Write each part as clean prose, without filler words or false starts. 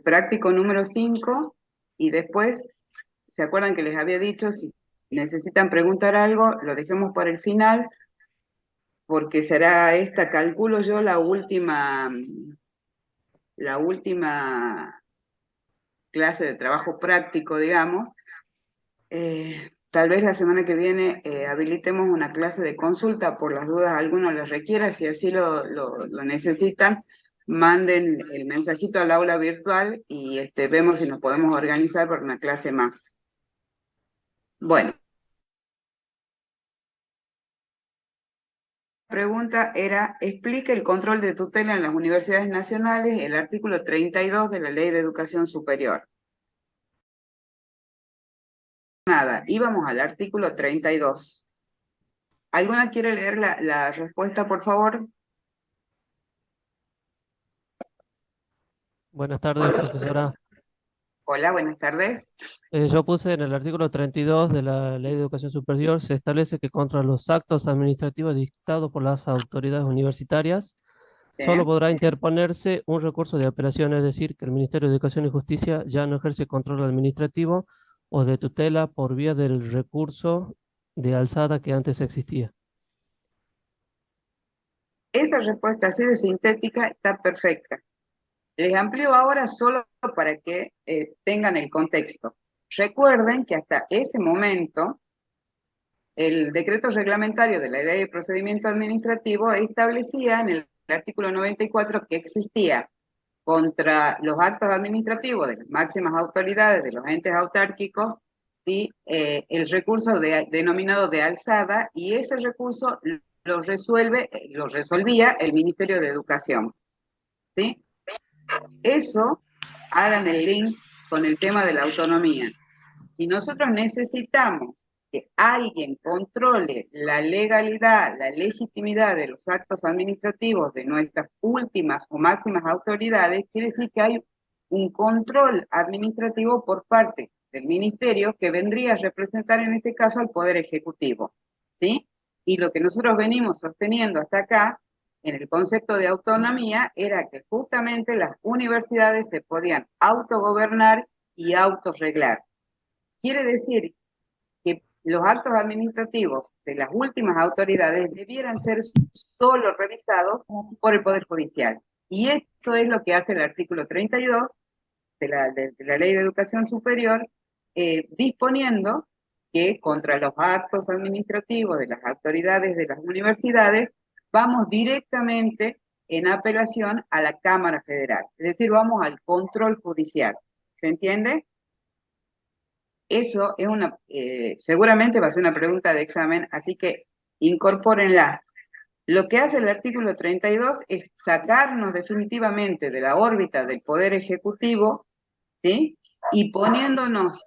práctico número 5, y después, ¿se acuerdan que les había dicho, si necesitan preguntar algo, lo dejemos por el final, porque será esta, calculo yo, la última clase de trabajo práctico, digamos. Tal vez la semana que viene habilitemos una clase de consulta por las dudas alguno les requiera, si así lo necesitan, manden el mensajito al aula virtual y vemos si nos podemos organizar para una clase más. Bueno, la pregunta era, explique el control de tutela en las universidades nacionales, el artículo 32 de la Ley de Educación Superior. Nada, íbamos al artículo 32. ¿Alguna quiere leer la respuesta, por favor? Buenas tardes, profesora. Hola, buenas tardes. Yo puse en el artículo 32 de la Ley de Educación Superior, se establece que contra los actos administrativos dictados por las autoridades universitarias, ¿Sí? solo podrá interponerse un recurso de apelación, es decir, que el Ministerio de Educación y Justicia ya no ejerce control administrativo o de tutela por vía del recurso de alzada que antes existía. Esa respuesta así de sintética está perfecta. Les amplío ahora solo para que tengan el contexto. Recuerden que hasta ese momento el decreto reglamentario de la Ley de Procedimiento Administrativo establecía en el artículo 94 que existía contra los actos administrativos de las máximas autoridades de los entes autárquicos, ¿sí? El recurso denominado de alzada, y ese recurso lo resolvía el Ministerio de Educación. ¿Sí? Eso, hagan el link con el tema de la autonomía. Si nosotros necesitamos que alguien controle la legalidad, la legitimidad de los actos administrativos de nuestras últimas o máximas autoridades, quiere decir que hay un control administrativo por parte del ministerio que vendría a representar en este caso al Poder Ejecutivo, ¿sí? Y lo que nosotros venimos sosteniendo hasta acá, en el concepto de autonomía, era que justamente las universidades se podían autogobernar y autorreglar. Quiere decir que los actos administrativos de las últimas autoridades debieran ser solo revisados por el Poder Judicial. Y esto es lo que hace el artículo 32 de la Ley de Educación Superior, disponiendo que contra los actos administrativos de las autoridades de las universidades vamos directamente en apelación a la Cámara Federal. Es decir, vamos al control judicial. ¿Se entiende? Eso es seguramente va a ser una pregunta de examen, así que incorpórenla. Lo que hace el artículo 32 es sacarnos definitivamente de la órbita del Poder Ejecutivo, ¿sí? Y poniéndonos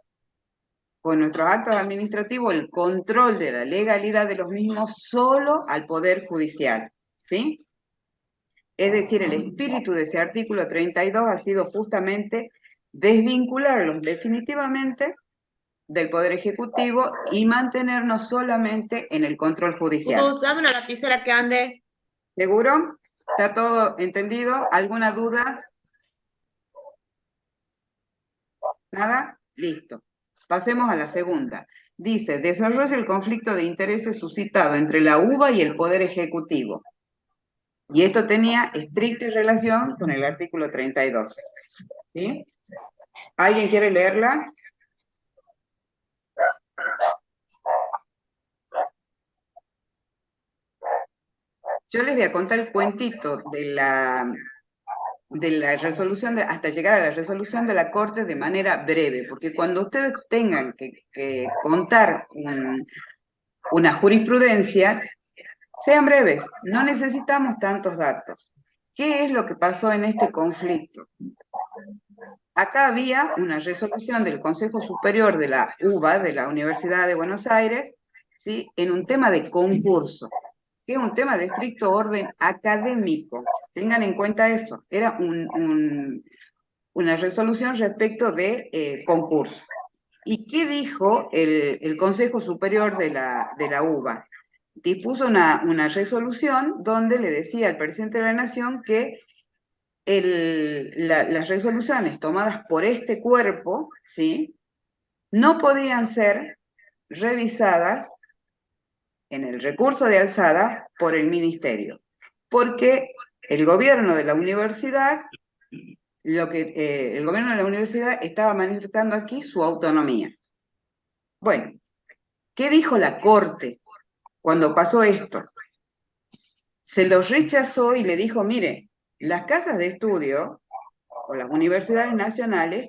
con nuestros actos administrativos el control de la legalidad de los mismos solo al Poder Judicial, ¿sí? Es decir, el espíritu de ese artículo 32 ha sido justamente desvincularlos definitivamente del Poder Ejecutivo y mantenernos solamente en el control judicial. Dame una lapicera que ande. ¿Seguro? ¿Está todo entendido? ¿Alguna duda? ¿Nada? Listo. Pasemos a la segunda. Dice, desarrolla el conflicto de intereses suscitado entre la UBA y el Poder Ejecutivo. Y esto tenía estricta relación con el artículo 32. ¿Sí? ¿Alguien quiere leerla? Yo les voy a contar el cuentito de la resolución, hasta llegar a la resolución de la Corte de manera breve, porque cuando ustedes tengan que contar una jurisprudencia, sean breves, no necesitamos tantos datos. ¿Qué es lo que pasó en este conflicto? Acá había una resolución del Consejo Superior de la UBA, de la Universidad de Buenos Aires, ¿sí? En un tema de concurso, que es un tema de estricto orden académico. Tengan en cuenta eso. Era una resolución respecto de concurso. ¿Y qué dijo el Consejo Superior de la UBA? Dispuso una resolución donde le decía al presidente de la Nación que las resoluciones tomadas por este cuerpo, ¿sí?, no podían ser revisadas en el recurso de alzada por el ministerio, porque el gobierno de la universidad, el gobierno de la universidad estaba manifestando aquí su autonomía. Bueno, ¿qué dijo la Corte cuando pasó esto? Se lo rechazó y le dijo, mire, las casas de estudio o las universidades nacionales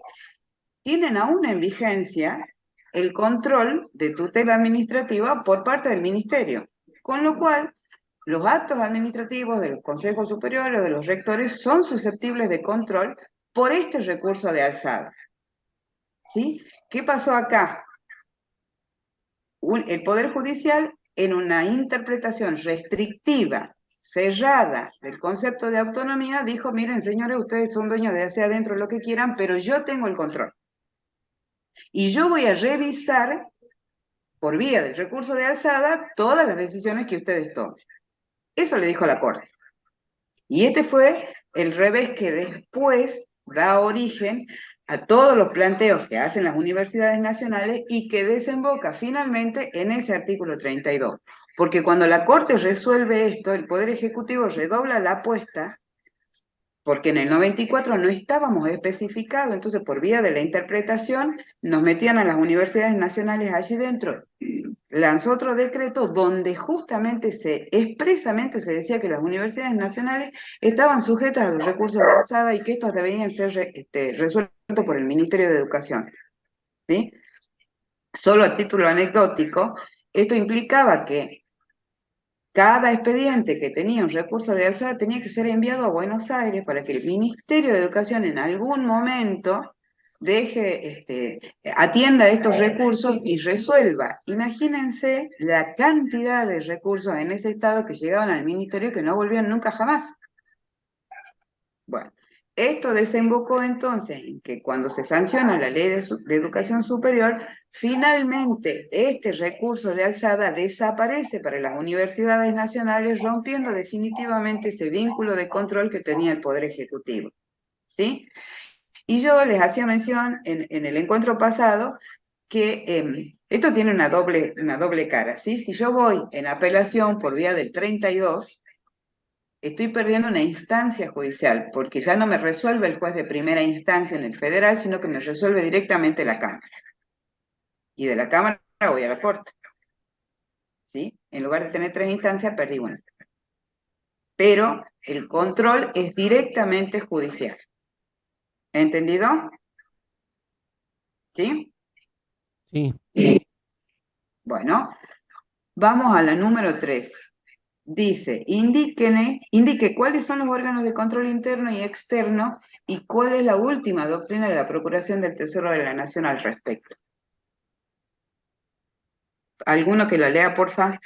tienen aún en vigencia el control de tutela administrativa por parte del ministerio, con lo cual los actos administrativos de los consejos superiores o de los rectores son susceptibles de control por este recurso de alzada. ¿Sí? ¿Qué pasó acá? El Poder Judicial, en una interpretación restrictiva, cerrada del concepto de autonomía, dijo, miren señores, ustedes son dueños de hacer adentro lo que quieran, pero yo tengo el control. Y yo voy a revisar, por vía del recurso de alzada, todas las decisiones que ustedes tomen. Eso le dijo la Corte. Y este fue el revés que después da origen a todos los planteos que hacen las universidades nacionales y que desemboca finalmente en ese artículo 32. Porque cuando la Corte resuelve esto, el Poder Ejecutivo redobla la apuesta, porque en el 94 no estábamos especificados, entonces por vía de la interpretación nos metían a las universidades nacionales allí dentro. Lanzó otro decreto donde justamente expresamente se decía que las universidades nacionales estaban sujetas a los recursos de alzada y que estos debían ser resueltos por el Ministerio de Educación. ¿Sí? Solo a título anecdótico, esto implicaba que cada expediente que tenía un recurso de alzada tenía que ser enviado a Buenos Aires para que el Ministerio de Educación en algún momento atienda estos recursos y resuelva. Imagínense la cantidad de recursos en ese estado que llegaban al ministerio que no volvían nunca jamás. Bueno, esto desembocó entonces en que cuando se sanciona la ley de educación superior, finalmente este recurso de alzada desaparece para las universidades nacionales, rompiendo definitivamente ese vínculo de control que tenía el Poder Ejecutivo. ¿Sí? Y yo les hacía mención en el encuentro pasado que esto tiene una doble cara, ¿sí? Si yo voy en apelación por vía del 32, estoy perdiendo una instancia judicial, porque ya no me resuelve el juez de primera instancia en el federal, sino que me resuelve directamente la Cámara. Y de la Cámara voy a la Corte. ¿Sí? En lugar de tener 3 instancias, perdí una. Pero el control es directamente judicial. ¿Entendido? ¿Sí? Sí. Bueno, vamos a la número 3. Dice, indique cuáles son los órganos de control interno y externo y cuál es la última doctrina de la Procuración del Tesoro de la Nación al respecto. ¿Alguno que lo lea, porfa?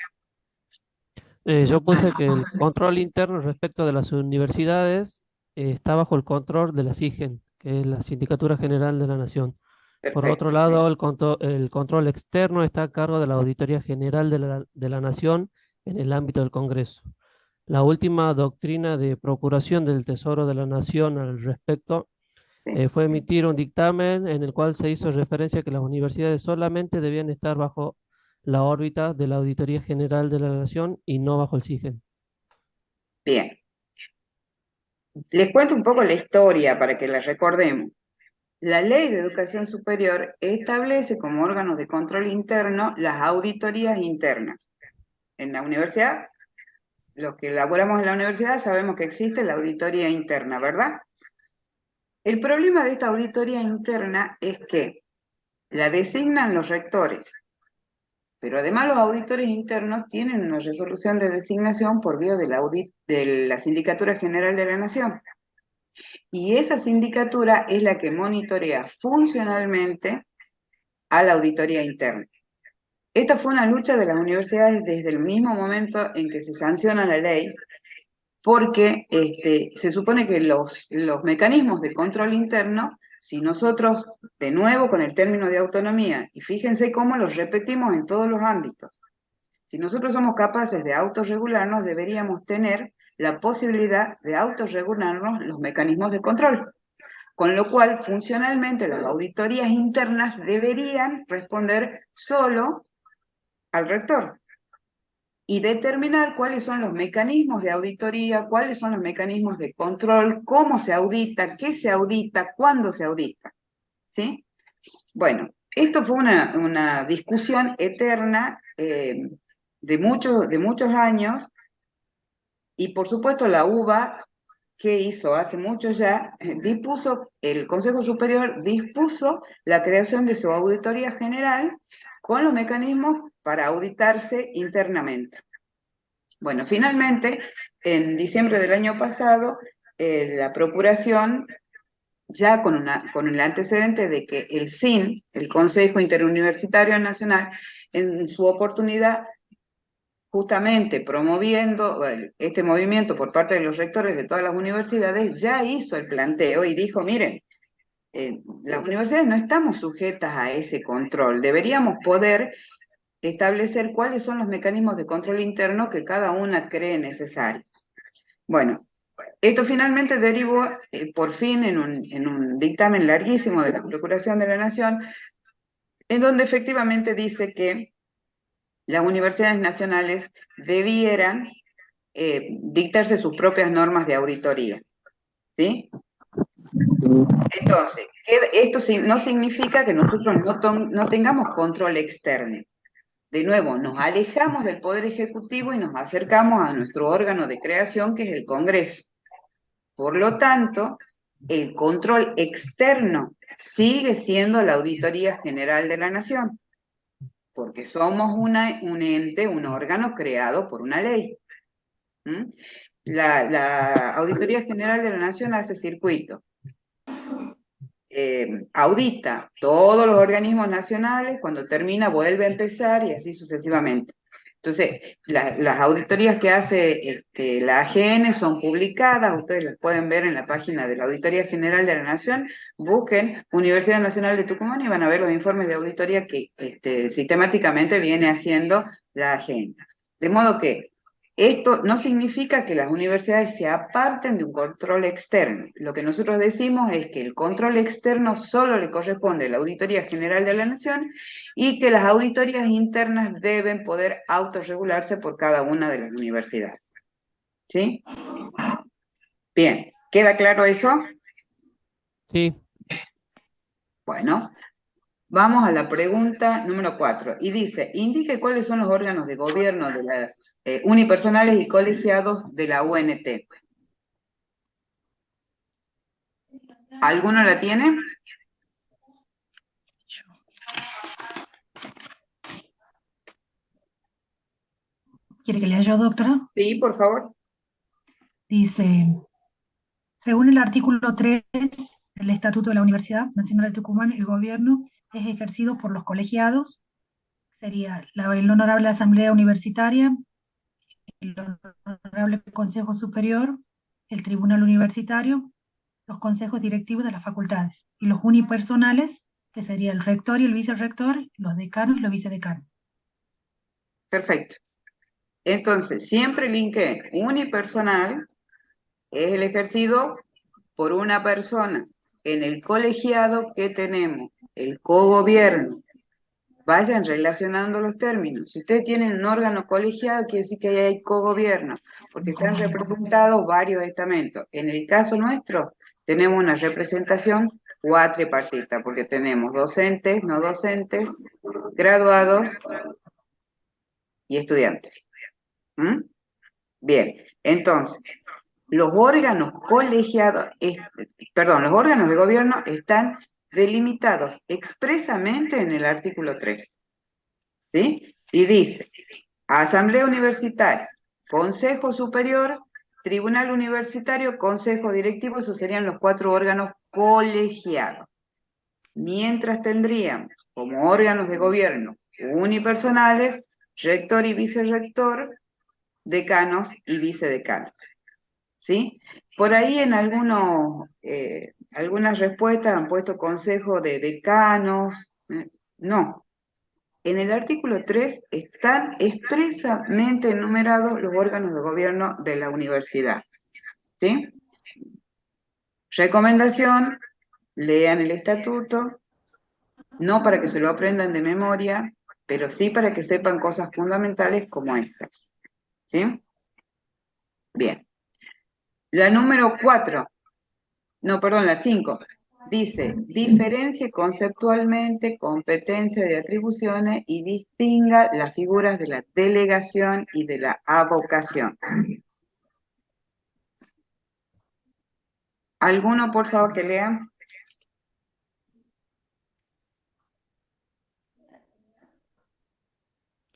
Yo puse que el control interno respecto de las universidades está bajo el control de la SIGEN, que es la Sindicatura General de la Nación. Por otro Perfecto. lado, el control externo está a cargo de la Auditoría General de la Nación en el ámbito del Congreso. La última doctrina de procuración del Tesoro de la Nación al respecto Sí. fue emitir un dictamen en el cual se hizo referencia a que las universidades solamente debían estar bajo la órbita de la Auditoría General de la Nación y no bajo el SIGEN. Bien. Les cuento un poco la historia para que la recordemos. La Ley de Educación Superior establece como órganos de control interno las auditorías internas. En la universidad, los que elaboramos en la universidad sabemos que existe la auditoría interna, ¿verdad? El problema de esta auditoría interna es que la designan los rectores, pero además los auditores internos tienen una resolución de designación por vía de la Sindicatura General de la Nación. Y esa sindicatura es la que monitorea funcionalmente a la auditoría interna. Esta fue una lucha de las universidades desde el mismo momento en que se sanciona la ley, porque se supone que los mecanismos de control interno, si nosotros, de nuevo con el término de autonomía, y fíjense cómo los repetimos en todos los ámbitos, si nosotros somos capaces de autorregularnos, deberíamos tener la posibilidad de autorregularnos los mecanismos de control. Con lo cual, funcionalmente, las auditorías internas deberían responder solo al rector y determinar cuáles son los mecanismos de auditoría, cuáles son los mecanismos de control, cómo se audita, qué se audita, cuándo se audita. ¿Sí? Bueno, esto fue una discusión eterna de muchos años, y por supuesto la UBA, ¿qué hizo? Hace mucho ya, el Consejo Superior dispuso la creación de su auditoría general con los mecanismos para auditarse internamente. Bueno, finalmente, en diciembre del año pasado, la Procuración, ya con el antecedente de que el CIN, el Consejo Interuniversitario Nacional, en su oportunidad, justamente promoviendo este movimiento por parte de los rectores de todas las universidades, ya hizo el planteo y dijo, miren, las universidades no estamos sujetas a ese control, deberíamos poder establecer cuáles son los mecanismos de control interno que cada una cree necesarios. Bueno, esto finalmente derivó por fin en un dictamen larguísimo de la Procuración de la Nación, en donde efectivamente dice que las universidades nacionales debieran dictarse sus propias normas de auditoría. ¿Sí? Entonces, esto no significa que nosotros no tengamos control externo. De nuevo, nos alejamos del Poder Ejecutivo y nos acercamos a nuestro órgano de creación, que es el Congreso. Por lo tanto, el control externo sigue siendo la Auditoría General de la Nación, porque somos un ente, un órgano creado por una ley. ¿Mm? La Auditoría General de la Nación hace circuito. Audita todos los organismos nacionales, cuando termina vuelve a empezar y así sucesivamente. Entonces, las auditorías que hace la AGN son publicadas, ustedes las pueden ver en la página de la Auditoría General de la Nación, busquen Universidad Nacional de Tucumán y van a ver los informes de auditoría que sistemáticamente viene haciendo la AGN. De modo que esto no significa que las universidades se aparten de un control externo. Lo que nosotros decimos es que el control externo solo le corresponde a la Auditoría General de la Nación y que las auditorías internas deben poder autorregularse por cada una de las universidades. ¿Sí? Bien, ¿queda claro eso? Sí, Bueno, vamos a la pregunta número 4. Y dice, indique cuáles son los órganos de gobierno de las unipersonales y colegiados de la UNT. ¿Alguno la tiene? ¿Quiere que lea yo, doctora? Sí, por favor. Dice, según el artículo 3 del Estatuto de la Universidad Nacional de Tucumán, el gobierno es ejercido por los colegiados, sería el Honorable Asamblea Universitaria, el Honorable Consejo Superior, el Tribunal Universitario, los consejos directivos de las facultades, y los unipersonales, que sería el rector y el vicerrector, los decanos y los vicedecanos. Perfecto. Entonces, siempre linké unipersonal es el ejercido por una persona. En el colegiado, ¿qué tenemos? El cogobierno. Vayan relacionando los términos. Si ustedes tienen un órgano colegiado, quiere decir que ahí hay cogobierno, porque están representados varios estamentos. En el caso nuestro, tenemos una representación cuatripartita, porque tenemos docentes, no docentes, graduados y estudiantes. ¿Mm? Bien, entonces, los órganos colegiados, los órganos de gobierno están delimitados expresamente en el artículo 3. ¿Sí? Y dice, Asamblea Universitaria, Consejo Superior, Tribunal Universitario, Consejo Directivo, esos serían los 4 órganos colegiados. Mientras tendríamos como órganos de gobierno unipersonales, rector y vicerrector, decanos y vicedecanos. ¿Sí? Por ahí en algunas respuestas han puesto consejo de decanos. No. En el artículo 3 están expresamente enumerados los órganos de gobierno de la universidad. ¿Sí? Recomendación, lean el estatuto, no para que se lo aprendan de memoria, pero sí para que sepan cosas fundamentales como estas. ¿Sí? Bien. La número 4, no, perdón, la 5, dice, diferencie conceptualmente competencia de atribuciones y distinga las figuras de la delegación y de la avocación. ¿Alguno, por favor, que lea?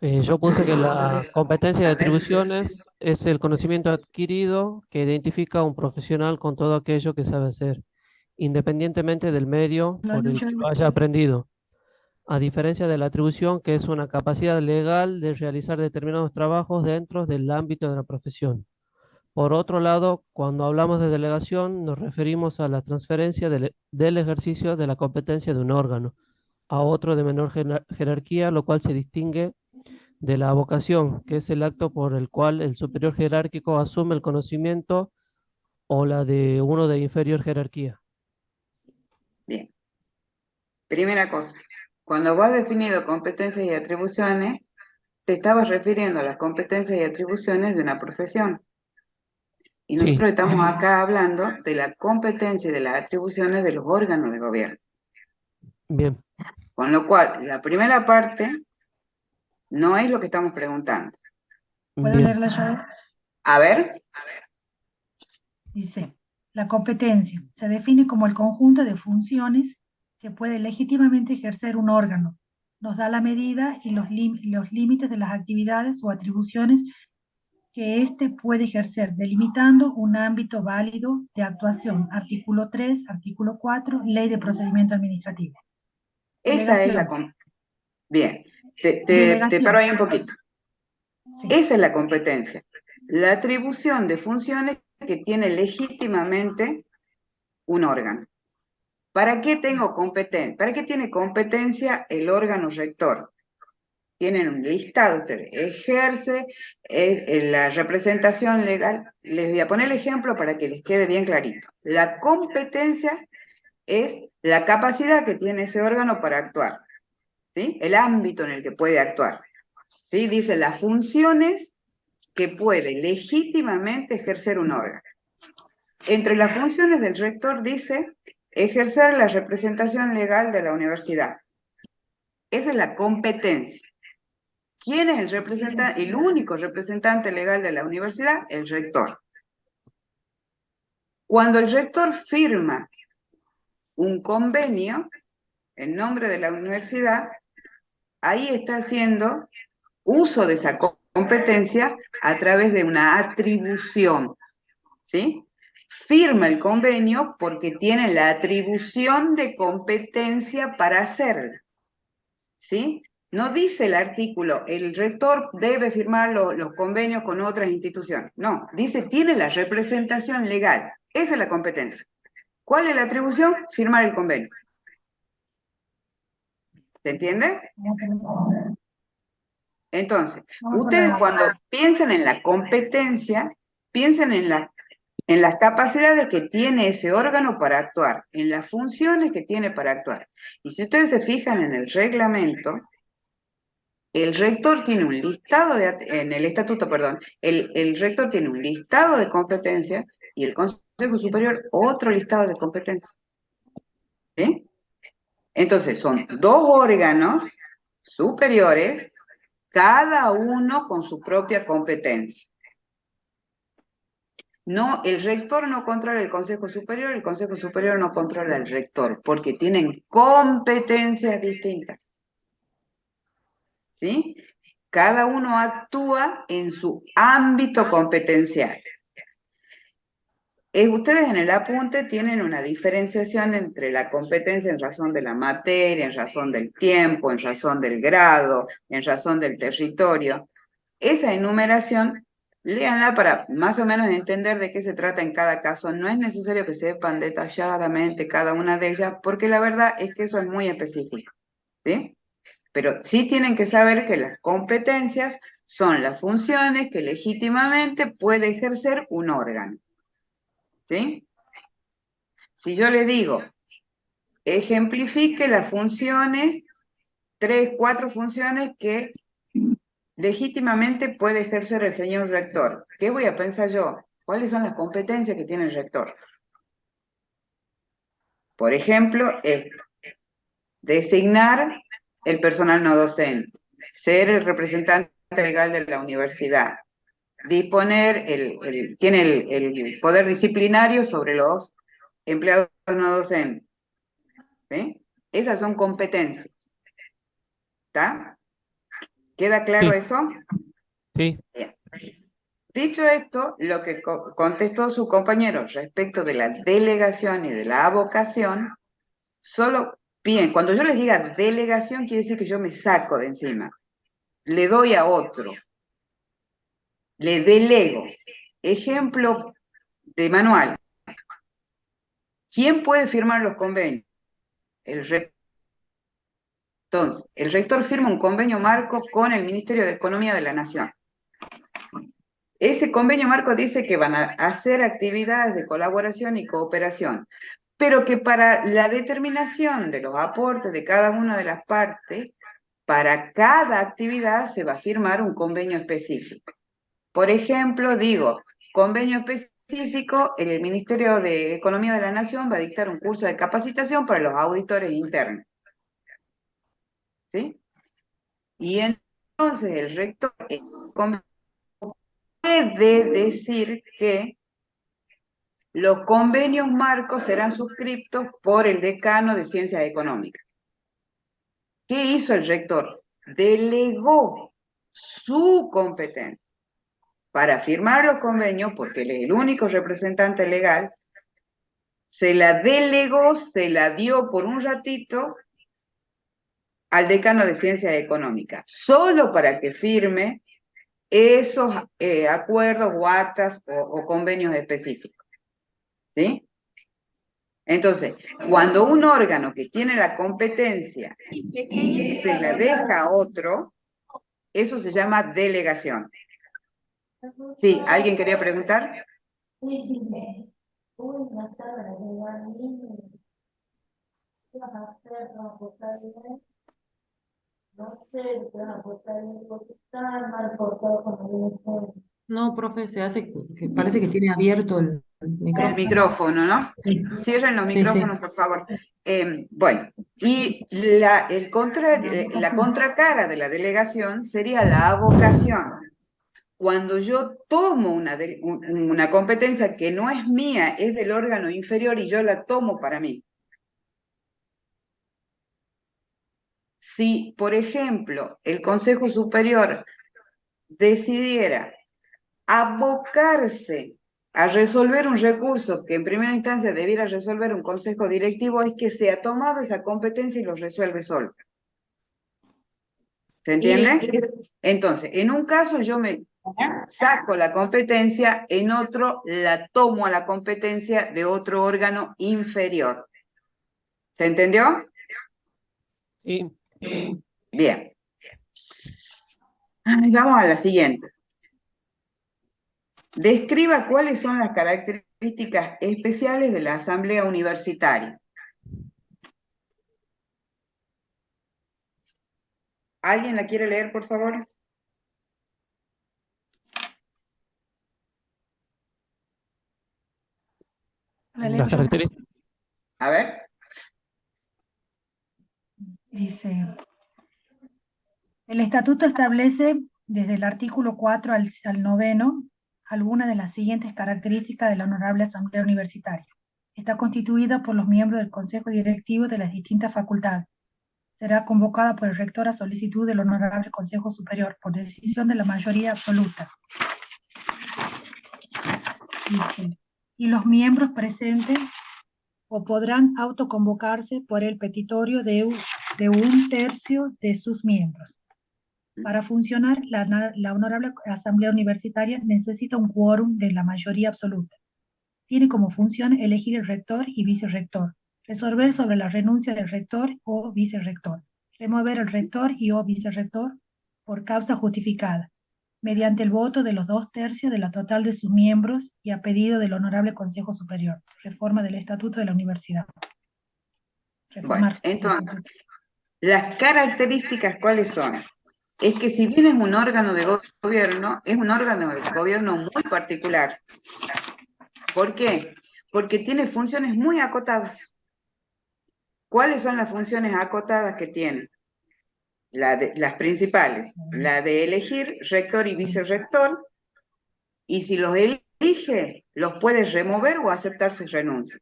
Yo puse que la competencia de atribuciones es el conocimiento adquirido que identifica a un profesional con todo aquello que sabe hacer, independientemente del medio por el que lo haya aprendido. A diferencia de la atribución, que es una capacidad legal de realizar determinados trabajos dentro del ámbito de la profesión. Por otro lado, cuando hablamos de delegación, nos referimos a la transferencia del ejercicio de la competencia de un órgano a otro de menor jerarquía, lo cual se distingue de la avocación, que es el acto por el cual el superior jerárquico asume el conocimiento o la de uno de inferior jerarquía. Bien. Primera cosa, cuando vos has definido competencias y atribuciones, te estabas refiriendo a las competencias y atribuciones de una profesión. Y Sí, nosotros estamos acá hablando de la competencia y de las atribuciones de los órganos de gobierno. bien. Con lo cual, la primera parte no es lo que estamos preguntando. ¿Puedo Bien. leerla yo? A ver, Dice, la competencia se define como el conjunto de funciones que puede legítimamente ejercer un órgano. Nos da la medida y los límites de las actividades o atribuciones que éste puede ejercer, delimitando un ámbito válido de actuación. Artículo 3, artículo 4, Ley de Procedimiento Administrativo. esa es la Delegación. Bien, te Delegación. paro ahí un poquito. Sí. Esa es la competencia. La atribución de funciones que tiene legítimamente un órgano. ¿Para qué tengo competencia? ¿Para qué tiene competencia el órgano rector? Tienen un listado, usted ejerce la representación legal. Les voy a poner el ejemplo para que les quede bien clarito. La competencia es la capacidad que tiene ese órgano para actuar, ¿sí? El ámbito en el que puede actuar. ¿Sí? Dice las funciones que puede legítimamente ejercer un órgano. Entre las funciones del rector dice ejercer la representación legal de la universidad. Esa es la competencia. ¿Quién es el representante? El único representante legal de la universidad, el rector. Cuando el rector firma un convenio en nombre de la universidad, ahí está haciendo uso de esa competencia a través de una atribución, ¿sí? Firma el convenio porque tiene la atribución de competencia para hacerlo, ¿sí? No dice el artículo, el rector debe firmar los convenios con otras instituciones. No, dice tiene la representación legal. Esa es la competencia. ¿Cuál es la atribución? Firmar el convenio. ¿Se entiende? Entonces, ustedes cuando piensan en la competencia, piensan en las capacidades que tiene ese órgano para actuar, en las funciones que tiene para actuar. Y si ustedes se fijan en el reglamento, el rector tiene un listado en el estatuto, perdón, el rector tiene un listado de competencias y el Consejo Superior otro listado de competencias. ¿Sí? Entonces, son dos órganos superiores, cada uno con su propia competencia. No, el rector no controla el Consejo Superior no controla el rector, porque tienen competencias distintas. ¿Sí? Cada uno actúa en su ámbito competencial. Ustedes en el apunte tienen una diferenciación entre la competencia en razón de la materia, en razón del tiempo, en razón del grado, en razón del territorio. Esa enumeración, léanla para más o menos entender de qué se trata en cada caso. No es necesario que sepan detalladamente cada una de ellas, porque la verdad es que eso es muy específico, ¿sí? Pero sí tienen que saber que las competencias son las funciones que legítimamente puede ejercer un órgano. ¿Sí? Si yo le digo, ejemplifique las funciones, 3, 4 funciones que legítimamente puede ejercer el señor rector. ¿Qué voy a pensar yo? ¿Cuáles son las competencias que tiene el rector? Por ejemplo, designar el personal no docente, ser el representante legal de la universidad, disponer, tiene el poder disciplinario sobre los empleados no docentes. ¿Sí? Esas son competencias. ¿Está? ¿Queda claro Sí, eso? sí. Bien. Dicho esto, lo que contestó su compañero respecto de la delegación y de la avocación, solo, bien, cuando yo les diga delegación, quiere decir que yo me saco de encima, le doy a otro, le delego. Ejemplo de manual. ¿Quién puede firmar los convenios? El rector. Entonces, el rector firma un convenio marco con el Ministerio de Economía de la Nación. Ese convenio marco dice que van a hacer actividades de colaboración y cooperación, pero que para la determinación de los aportes de cada una de las partes, para cada actividad se va a firmar un convenio específico. Por ejemplo, digo, convenio específico, el Ministerio de Economía de la Nación va a dictar un curso de capacitación para los auditores internos. ¿Sí? Y entonces el rector puede decir que los convenios marcos serán suscriptos por el decano de Ciencias Económicas. ¿Qué hizo el rector? Delegó su competencia para firmar los convenios, porque él es el único representante legal, se la delegó, se la dio por un ratito al decano de Ciencias Económicas, solo para que firme esos acuerdos o actas o convenios específicos. ¿Sí? Entonces, cuando un órgano que tiene la competencia se la deja a otro, eso se llama delegación. Sí, ¿alguien quería preguntar? No, profe, se hace que parece que tiene abierto el El micrófono. micrófono, ¿no? Sí, Cierren los sí, micrófonos, por favor. Bueno, y la contracara de la delegación sería la avocación. Cuando yo tomo una competencia que no es mía, es del órgano inferior y yo la tomo para mí. Si, por ejemplo, el Consejo Superior decidiera abocarse a resolver un recurso que en primera instancia debiera resolver un consejo directivo, es que se ha tomado esa competencia y lo resuelve solo. ¿Se entiende? Entonces, en un caso yo me saco la competencia, en otro la tomo a la competencia de otro órgano inferior. ¿Se entendió? Sí. Bien. Vamos a la siguiente. Describa cuáles son las características especiales de la asamblea universitaria. ¿Alguien la quiere leer, por favor? La leo Las yo. características. A ver. Dice, el estatuto establece desde el artículo 4 al 9 algunas de las siguientes características de la Honorable Asamblea Universitaria. Está constituida por los miembros del Consejo Directivo de las distintas facultades. Será convocada por el rector a solicitud del Honorable Consejo Superior por decisión de la mayoría absoluta. Dice, y los miembros presentes o podrán autoconvocarse por el petitorio de un tercio de sus miembros. Para funcionar, la Honorable Asamblea Universitaria necesita un quórum de la mayoría absoluta. Tiene como función elegir el rector y vicerrector, resolver sobre la renuncia del rector o vicerrector, remover el rector y o vicerrector por causa justificada, mediante el voto de los 2/3 de la total de sus miembros y a pedido del Honorable Consejo Superior. Reforma del Estatuto de la Universidad. Bueno, entonces, las características, ¿cuáles son? Es que si bien es un órgano de gobierno, es un órgano de gobierno muy particular. ¿Por qué? Porque tiene funciones muy acotadas. ¿Cuáles son las funciones acotadas que tiene? Las principales, la de elegir rector y vicerrector, y si los elige, los puede remover o aceptar su renuncia.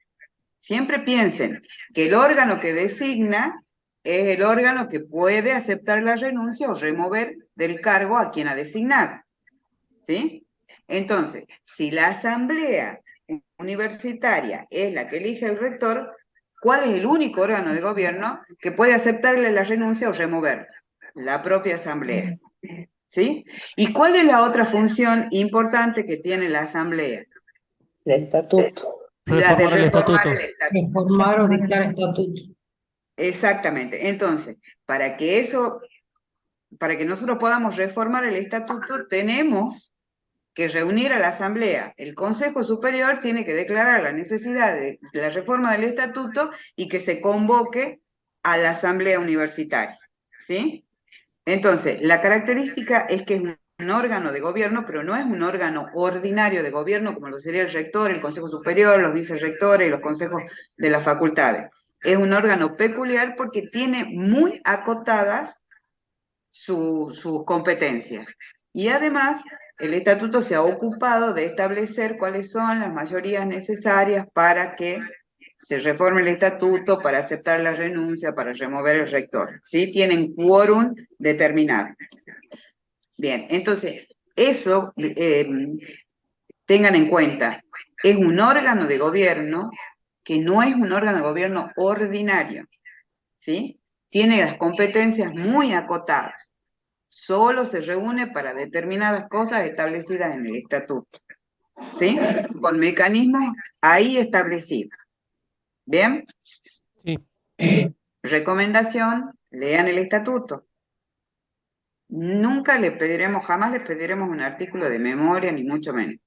Siempre piensen que el órgano que designa es el órgano que puede aceptar la renuncia o remover del cargo a quien ha designado. ¿Sí? Entonces, si la asamblea universitaria es la que elige el rector, ¿cuál es el único órgano de gobierno que puede aceptarle la renuncia o removerla? La propia asamblea. ¿Sí? ¿Y cuál es la otra función importante que tiene la asamblea? El estatuto. La de Reformar el reformar estatuto. el estatuto. Reformar o dictar estatuto. Exactamente. Entonces, para que nosotros podamos reformar el estatuto, tenemos que reunir a la asamblea. El Consejo Superior tiene que declarar la necesidad de la reforma del estatuto y que se convoque a la asamblea universitaria. ¿Sí? Entonces, la característica es que es un órgano de gobierno, pero no es un órgano ordinario de gobierno como lo sería el rector, el Consejo Superior, los vicerrectores y los consejos de las facultades. Es un órgano peculiar porque tiene muy acotadas sus competencias. Y además, el estatuto se ha ocupado de establecer cuáles son las mayorías necesarias para que se reforme el estatuto, para aceptar la renuncia, para remover el rector. ¿Sí? Tienen quórum determinado. Bien, entonces, eso tengan en cuenta. Es un órgano de gobierno que no es un órgano de gobierno ordinario. ¿Sí? Tiene las competencias muy acotadas. Solo se reúne para determinadas cosas establecidas en el estatuto. ¿Sí? Con mecanismos ahí establecidos. ¿Bien? Sí. Recomendación, lean el estatuto. Nunca le pediremos, jamás le pediremos un artículo de memoria, ni mucho menos.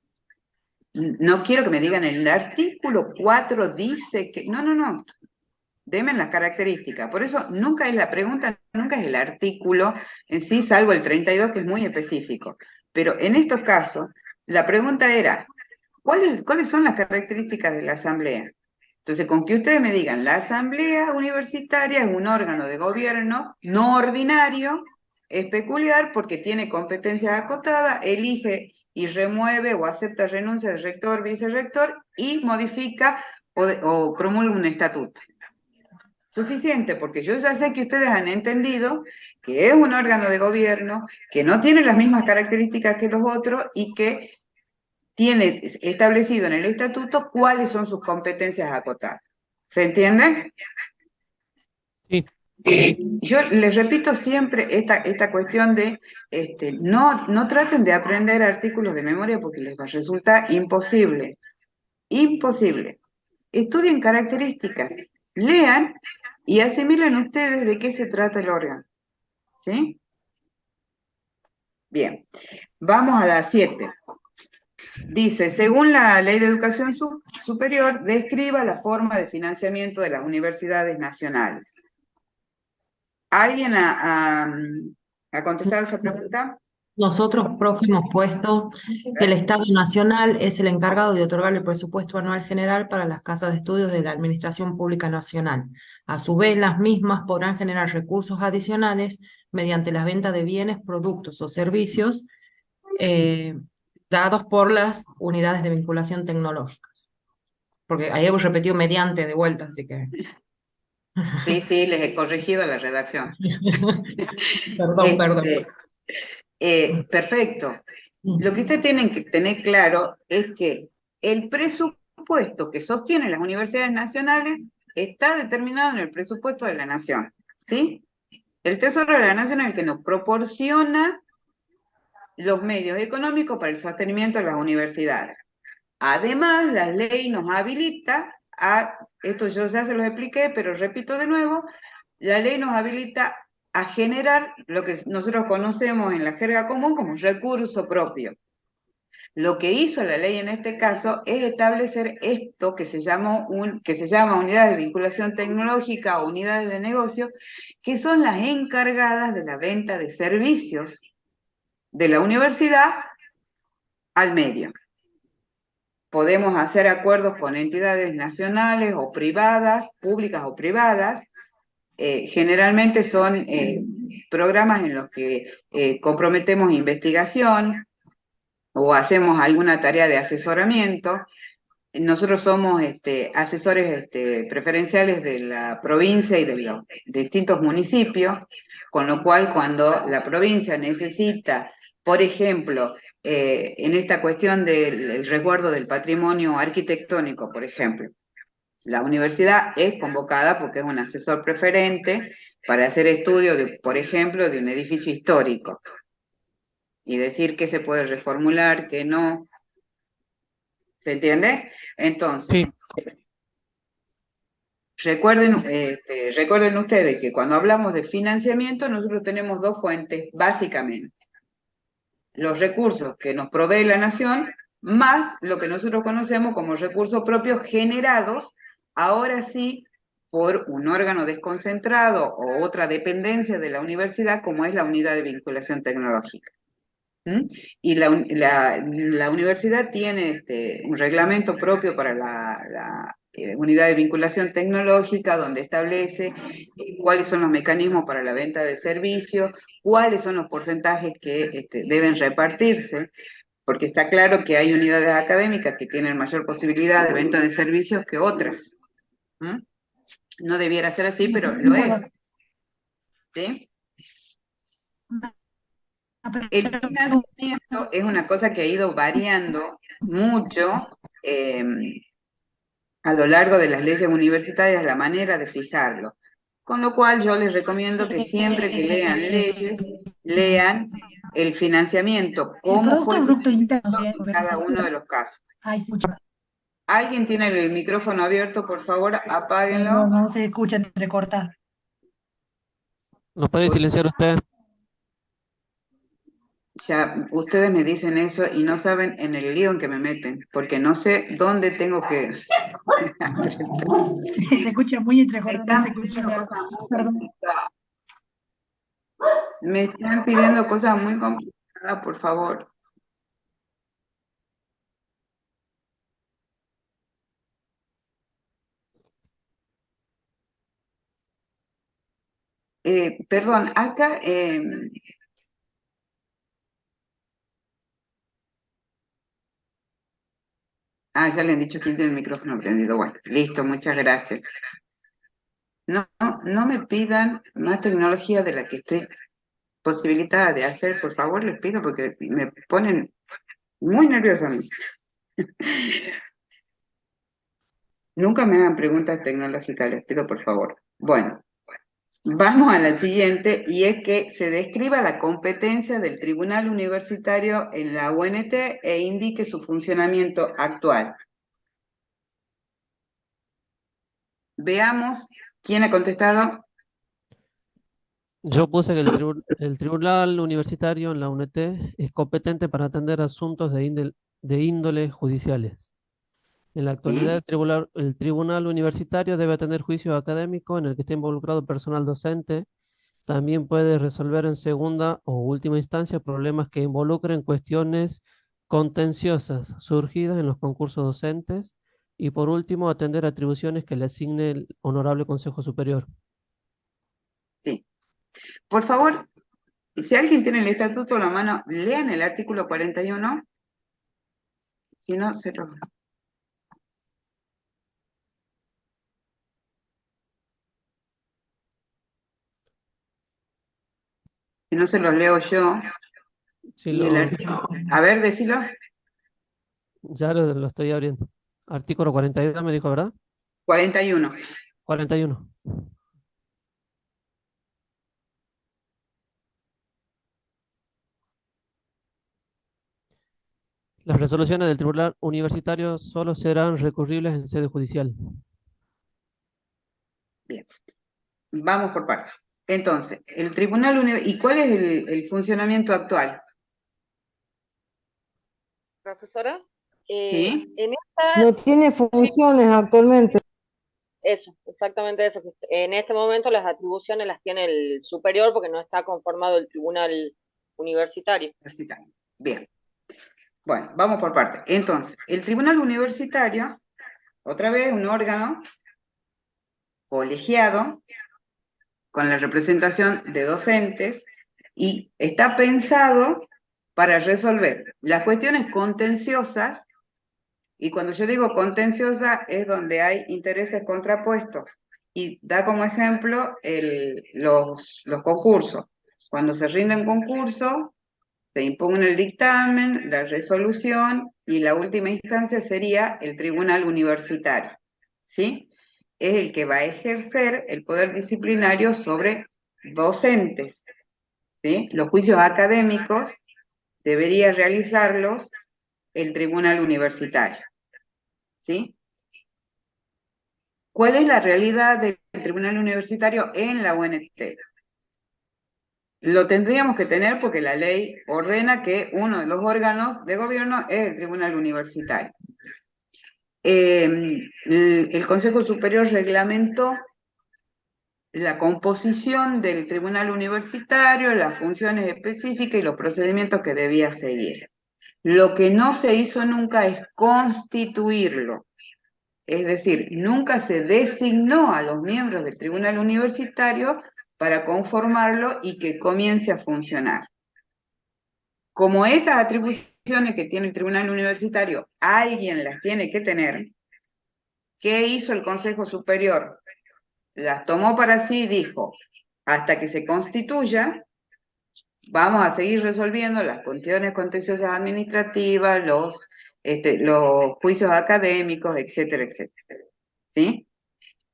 No quiero que me digan, el artículo 4 dice que... No, no, no. Denme las características. Por eso nunca es la pregunta, nunca es el artículo en sí, salvo el 32, que es muy específico. Pero en estos casos, la pregunta era, ¿cuáles son las características de la asamblea? Entonces, con que ustedes me digan, la asamblea universitaria es un órgano de gobierno no ordinario, es peculiar porque tiene competencias acotadas, elige y remueve o acepta renuncia del rector, vicerrector y modifica o promulga un estatuto. Suficiente, porque yo ya sé que ustedes han entendido que es un órgano de gobierno, que no tiene las mismas características que los otros y que tiene establecido en el estatuto cuáles son sus competencias acotadas. ¿Se entiende? Sí. Yo les repito siempre esta cuestión de no traten de aprender artículos de memoria porque les va a resultar imposible. Imposible. Estudien características, lean y asimilen ustedes de qué se trata el órgano. ¿Sí? Bien, vamos a la 7. Dice, según la Ley de Educación Superior, describa la forma de financiamiento de las universidades nacionales. ¿Alguien ha contestado esa pregunta? Nosotros, profe, hemos puesto que el Estado Nacional es el encargado de otorgar el presupuesto anual general para las casas de estudios de la Administración Pública Nacional. A su vez, las mismas podrán generar recursos adicionales mediante la venta de bienes, productos o servicios dados por las unidades de vinculación tecnológicas. Porque ahí hemos repetido mediante de vuelta, así que... Sí, les he corregido la redacción. Perdón. Perfecto. Lo que ustedes tienen que tener claro es que el presupuesto que sostienen las universidades nacionales está determinado en el presupuesto de la nación, ¿sí? El Tesoro de la Nación es el que nos proporciona los medios económicos para el sostenimiento de las universidades. Además, la ley nos habilita esto yo ya se los expliqué, pero repito de nuevo, la ley nos habilita a generar lo que nosotros conocemos en la jerga común como recurso propio. Lo que hizo la ley en este caso es establecer esto que se llama unidades de vinculación tecnológica o unidades de negocio, que son las encargadas de la venta de servicios de la universidad al medio. Podemos hacer acuerdos con entidades nacionales o privadas, públicas o privadas. Generalmente son programas en los que comprometemos investigación o hacemos alguna tarea de asesoramiento. Nosotros somos asesores preferenciales de la provincia y de los distintos municipios, con lo cual cuando la provincia necesita, por ejemplo, en esta cuestión del resguardo del patrimonio arquitectónico, por ejemplo, la universidad es convocada porque es un asesor preferente para hacer estudio, por ejemplo, de un edificio histórico y decir qué se puede reformular, qué no. ¿Se entiende? Entonces, Sí. recuerden ustedes que cuando hablamos de financiamiento, nosotros tenemos dos fuentes, básicamente. Los recursos que nos provee la nación, más lo que nosotros conocemos como recursos propios generados, ahora sí, por un órgano desconcentrado o otra dependencia de la universidad, como es la unidad de vinculación tecnológica. Y la universidad tiene un reglamento propio para la unidad de vinculación tecnológica, donde establece cuáles son los mecanismos para la venta de servicios, cuáles son los porcentajes que deben repartirse, porque está claro que hay unidades académicas que tienen mayor posibilidad de venta de servicios que otras. No debiera ser así, pero lo es. ¿Sí? El financiamiento es una cosa que ha ido variando mucho a lo largo de las leyes universitarias, la manera de fijarlo. Con lo cual yo les recomiendo que siempre que lean leyes, lean el financiamiento, cómo fue Producto Interno en cada uno de los casos. Ay, se escucha. ¿Alguien tiene el micrófono abierto? Por favor, apáguenlo. No se escucha entrecortado. ¿Nos puede silenciar usted? Ya, ustedes me dicen eso y no saben en el lío en que me meten, porque no sé dónde tengo que... Se escucha muy entrecortado, no se Están escucha pidiendo nada. cosas muy Perdón. complicadas. Me están pidiendo cosas muy complicadas, por favor. Perdón, acá... ya le han dicho quién tiene el micrófono prendido. Bueno, listo, muchas gracias. No me pidan más tecnología de la que estoy posibilitada de hacer, por favor, les pido, porque me ponen muy nerviosa a mí. Nunca me hagan preguntas tecnológicas, les pido por favor. Bueno, vamos a la siguiente, y es que se describa la competencia del Tribunal Universitario en la UNT e indique su funcionamiento actual. Veamos quién ha contestado. Yo puse que el Tribunal Universitario en la UNT es competente para atender asuntos de índole judiciales. En la actualidad, el tribunal universitario debe atender juicio académico en el que esté involucrado personal docente. También puede resolver en segunda o última instancia problemas que involucren cuestiones contenciosas surgidas en los concursos docentes. Y por último, atender atribuciones que le asigne el Honorable Consejo Superior. Sí. Por favor, si alguien tiene el estatuto a la mano, lean el artículo 41. Si no, se lo... Si no, se los leo yo. Sí, Y el artículo... A ver, decilo. ya lo estoy abriendo. Artículo 42 me dijo, ¿verdad? 41. 41. Las resoluciones del Tribunal Universitario solo serán recurribles en sede judicial. Bien. Vamos por partes. Entonces, el ¿y cuál es el funcionamiento actual? Profesora, ¿Sí? en esta, No tiene funciones actualmente. eso, exactamente eso. En este momento las atribuciones las tiene el superior porque no está conformado el tribunal universitario. Universitario. Bien. Bueno, vamos por partes. Entonces, el tribunal universitario, otra vez un órgano colegiado con la representación de docentes y está pensado para resolver las cuestiones contenciosas, y cuando yo digo contenciosa es donde hay intereses contrapuestos, y da como ejemplo los concursos. Cuando se rinde un concurso, se impugna el dictamen, la resolución, y la última instancia sería el tribunal universitario, ¿sí? Es el que va a ejercer el poder disciplinario sobre docentes, ¿sí? Los juicios académicos debería realizarlos el tribunal universitario, ¿sí? ¿Cuál es la realidad del tribunal universitario en la UNT? Lo tendríamos que tener porque la ley ordena que uno de los órganos de gobierno es el tribunal universitario. El Consejo Superior reglamentó la composición del tribunal universitario, las funciones específicas y los procedimientos que debía seguir. Lo que no se hizo nunca es constituirlo. Es decir, nunca se designó a los miembros del tribunal universitario para conformarlo y que comience a funcionar. Como esas atribuciones que tiene el tribunal universitario, alguien las tiene que tener, ¿qué hizo el Consejo Superior? Las tomó para sí y dijo, hasta que se constituya, vamos a seguir resolviendo las cuestiones contenciosas administrativas, los juicios académicos, etcétera, etcétera. ¿Sí?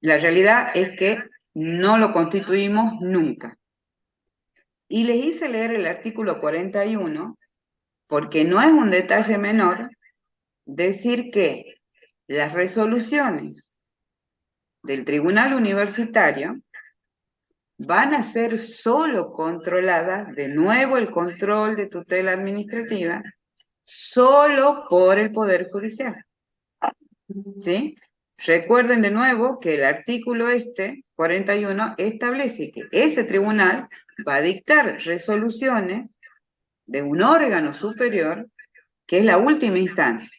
La realidad es que no lo constituimos nunca. Y les hice leer el artículo 41, porque no es un detalle menor decir que las resoluciones del tribunal universitario van a ser solo controladas, de nuevo el control de tutela administrativa, solo por el Poder Judicial. ¿Sí? Recuerden de nuevo que el artículo 41, establece que ese tribunal va a dictar resoluciones de un órgano superior, que es la última instancia.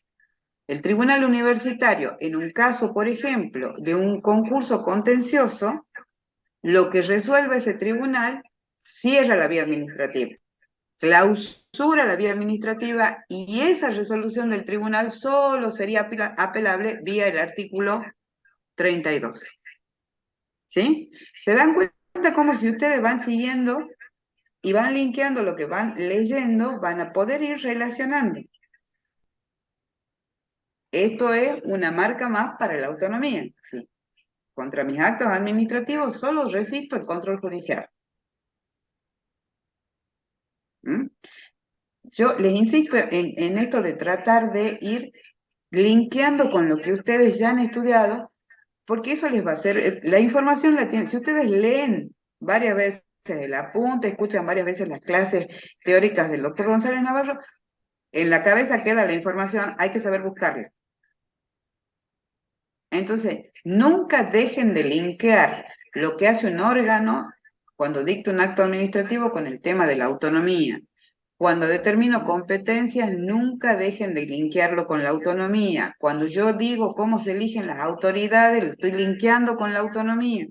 El tribunal universitario, en un caso, por ejemplo, de un concurso contencioso, lo que resuelve ese tribunal cierra la vía administrativa, clausura la vía administrativa, y esa resolución del tribunal solo sería apelable vía el artículo 32. ¿Sí? ¿Se dan cuenta cómo si ustedes van siguiendo y van linkeando lo que van leyendo, van a poder ir relacionando? Esto es una marca más para la autonomía. ¿Sí? Contra mis actos administrativos solo resisto el control judicial. ¿Mm? Yo les insisto en esto de tratar de ir linkeando con lo que ustedes ya han estudiado, porque eso les va a hacer, la información la tienen, si ustedes leen varias veces el apunte, escuchan varias veces las clases teóricas del doctor González Navarro, en la cabeza queda la información, hay que saber buscarla. Entonces, nunca dejen de linkear lo que hace un órgano cuando dicta un acto administrativo con el tema de la autonomía. Cuando determino competencias, nunca dejen de linkearlo con la autonomía. Cuando yo digo cómo se eligen las autoridades, lo estoy linkeando con la autonomía.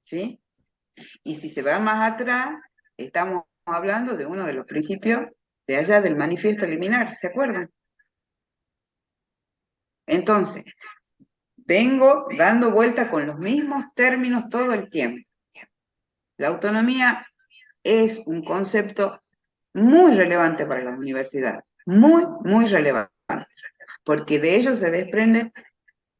¿Sí? Y si se va más atrás, estamos hablando de uno de los principios de allá del manifiesto liminar, ¿se acuerdan? Entonces, vengo dando vuelta con los mismos términos todo el tiempo. La autonomía es un concepto muy relevante para las universidades, muy, muy relevante, porque de ello se desprenden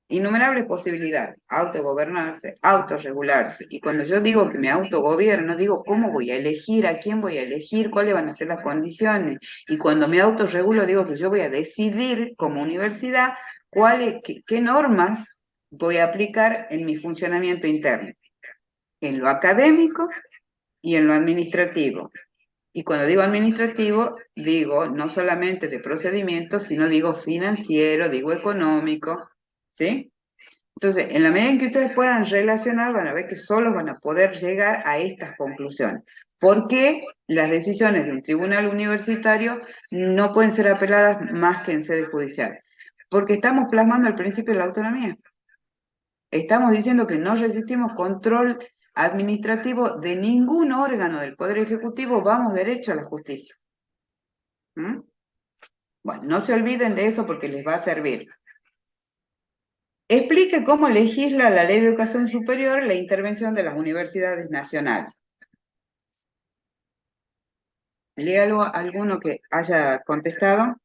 innumerables posibilidades: autogobernarse, autorregularse. Y cuando yo digo que me autogobierno, digo cómo voy a elegir, a quién voy a elegir, cuáles van a ser las condiciones. Y cuando me autorregulo, digo que yo voy a decidir como universidad qué normas voy a aplicar en mi funcionamiento interno. en lo académico y en lo administrativo. Y cuando digo administrativo, digo no solamente de procedimiento, sino digo financiero, digo económico, ¿sí? Entonces, en la medida en que ustedes puedan relacionar, van a ver que solo van a poder llegar a estas conclusiones. ¿Por qué las decisiones de un tribunal universitario no pueden ser apeladas más que en sede judicial? Porque estamos plasmando el principio de la autonomía. Estamos diciendo que no resistimos control administrativo de ningún órgano del Poder Ejecutivo, vamos derecho a la justicia. ¿Mm? Bueno, no se olviden de eso porque les va a servir. Explique cómo legisla la Ley de Educación Superior la intervención de las universidades nacionales. Léalo alguno que haya contestado.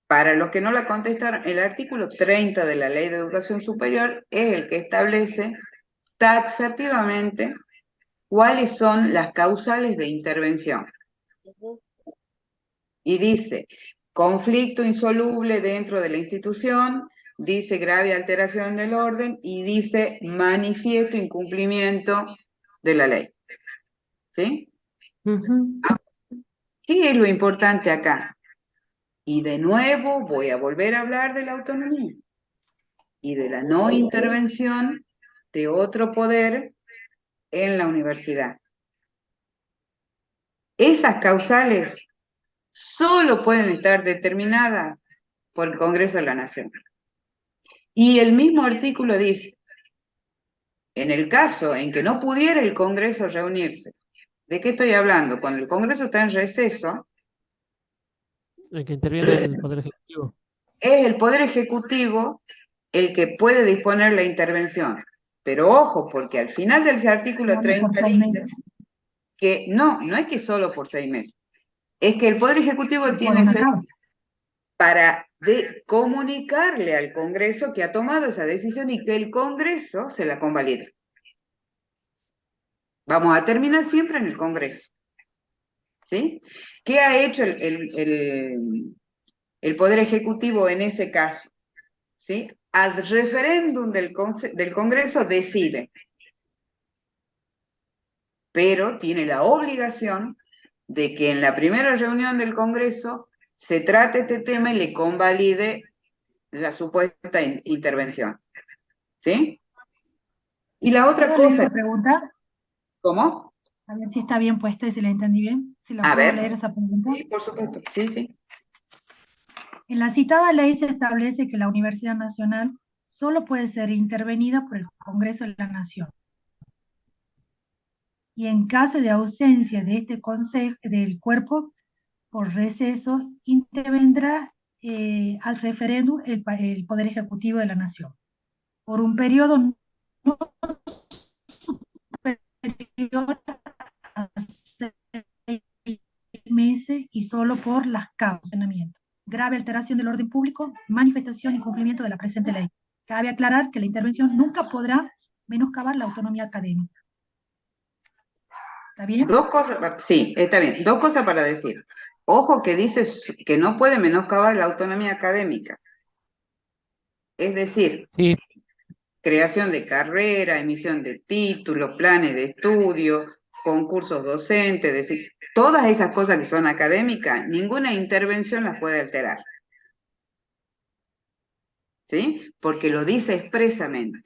Para los que no la contestaron, el artículo 30 de la Ley de Educación Superior es el que establece taxativamente cuáles son las causales de intervención. Y dice, conflicto insoluble dentro de la institución, dice grave alteración del orden y dice manifiesto incumplimiento de la ley. ¿Sí? ¿Qué es lo importante acá? Y de nuevo voy a volver a hablar de la autonomía y de la no intervención de otro poder en la universidad. Esas causales solo pueden estar determinadas por el Congreso de la Nación. Y el mismo artículo dice, en el caso en que no pudiera el Congreso reunirse, ¿de qué estoy hablando? Cuando el Congreso está en receso, En que interviene el Poder Ejecutivo. es el Poder Ejecutivo el que puede disponer la intervención. Pero ojo, porque al final del artículo Solo 30 por 6 dice meses, que no es que solo por 6 meses, es que el Poder Ejecutivo por tiene una causa. para comunicarle al Congreso que ha tomado esa decisión y que el Congreso se la convalida. Vamos a terminar siempre en el Congreso. ¿Sí? ¿Qué ha hecho el Poder Ejecutivo en ese caso? ¿Sí? Ad referéndum del Congreso decide, pero tiene la obligación de que en la primera reunión del Congreso se trate este tema y le convalide la supuesta intervención. ¿Sí? Y la otra ¿Puedo leer cosa, la pregunta? ¿cómo? A ver si está bien puesta y si la entendí bien. Si la A puedo ver. leer esa pregunta. Sí, por supuesto, sí, sí. En la citada ley se establece que la Universidad Nacional solo puede ser intervenida por el Congreso de la Nación. Y en caso de ausencia de este consejo del cuerpo por receso, intervendrá al referéndum el Poder Ejecutivo de la Nación por un periodo no superior a 6 meses y solo por las causas. Grave alteración del orden público, manifestación y cumplimiento de la presente ley. Cabe aclarar que la intervención nunca podrá menoscabar la autonomía académica. ¿Está bien? Dos cosas, sí, está bien. Dos cosas para decir. Ojo que dice que no puede menoscabar la autonomía académica. Es decir, Sí, creación de carrera, emisión de títulos, planes de estudio, concursos docentes, es decir, todas esas cosas que son académicas, ninguna intervención las puede alterar. ¿Sí? Porque lo dice expresamente.